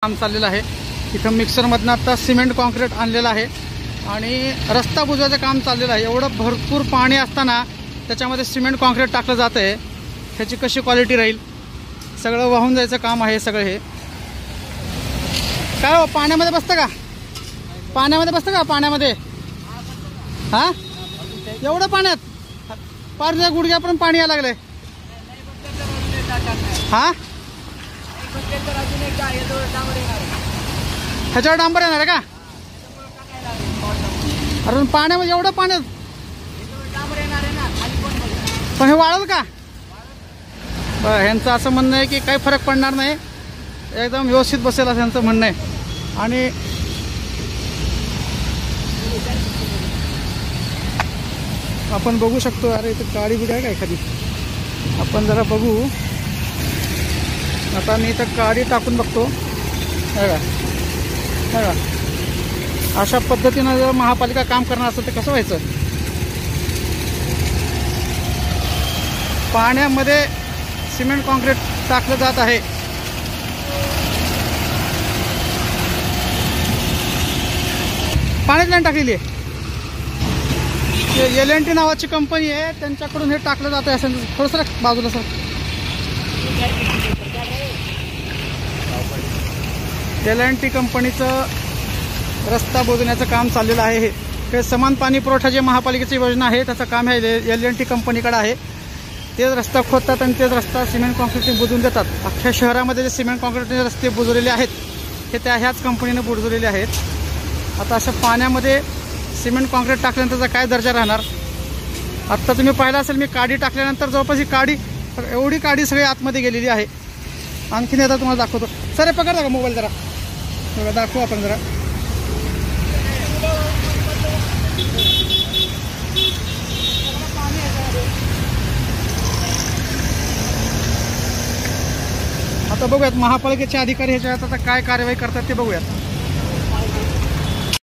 काम चाललेलं आहे। इथं मिक्सरमधनं आता सिमेंट कॉन्क्रीट आणलेलं आहे आणि रस्ता बुजवायचं काम चाललेलं आहे। एवढं भरपूर पाणी असताना त्याच्यामध्ये सिमेंट कॉन्क्रीट टाकलं जातं आहे। ह्याची कशी क्वालिटी राहील, सगळं वाहून जायचं काम आहे सगळं हे। काय हो, पाण्यामध्ये बसतं का? पाण्यामध्ये बसतं का? पाण्यामध्ये हां, एवढं पाण्यात पार गुडघ्यापर्यंत पाणी यायला लागलंय। हां, ह्याच्यावर डांबर येणार आहे का? अरे पाण्यामध्ये एवढं पाण्यात पण हे वाळल का? ह्यांचं असं म्हणणं आहे की काही फरक पडणार नाही, एकदम व्यवस्थित बसेल असं ह्यांचं म्हणणं आहे। आणि आपण बघू शकतो, अरे इथं काळी बिडी आहे का एखादी, आपण जरा बघू। आता मी इथं काडी टाकून बघतो। बघा बघा, अशा पद्धतीनं जर महापालिका काम करणार असेल तर कसं व्हायचं? पाण्यामध्ये सिमेंट कॉन्क्रीट टाकलं जात आहे। पाण्यात लाईन टाकलेली आहे। LNT नावाची कंपनी आहे, त्यांच्याकडून हे टाकलं जात आहे। असं थोडंसं बाजूला सर, LNT कंपनीचं रस्ता बुजवण्याचं काम चाललेलं आहे। हे समान पाणी पुरवठा जे महापालिकेची योजना आहे त्याचं काम हे LNT कंपनीकडे आहे। तेच रस्ता खोदतात आणि तेच रस्ता सिमेंट कॉन्क्रीटने बुजवून देतात। अख्ख्या शहरामध्ये जे सिमेंट कॉन्क्रीटने रस्ते बुजवलेले आहेत हे त्या ह्याच कंपनीने बुजवलेले आहेत। आता अशा पाण्यामध्ये सिमेंट कॉन्क्रीट टाकल्यानंतर त्याचा काय दर्जा राहणार? आत्ता तुम्ही पाहिलं असेल, मी काडी टाकल्यानंतर जवळपास ही काडी, एवढी काडी सगळी आतमध्ये गेलेली आहे। आणखीन आता तुम्हाला दाखवतो। सर हे पकडता का मोबाईल जरा, बघा दाखवू आपण जरा। आता बघूयात महापालिकेचे अधिकारी ह्याच्यात आता काय कार्यवाही करतात ते बघूयात।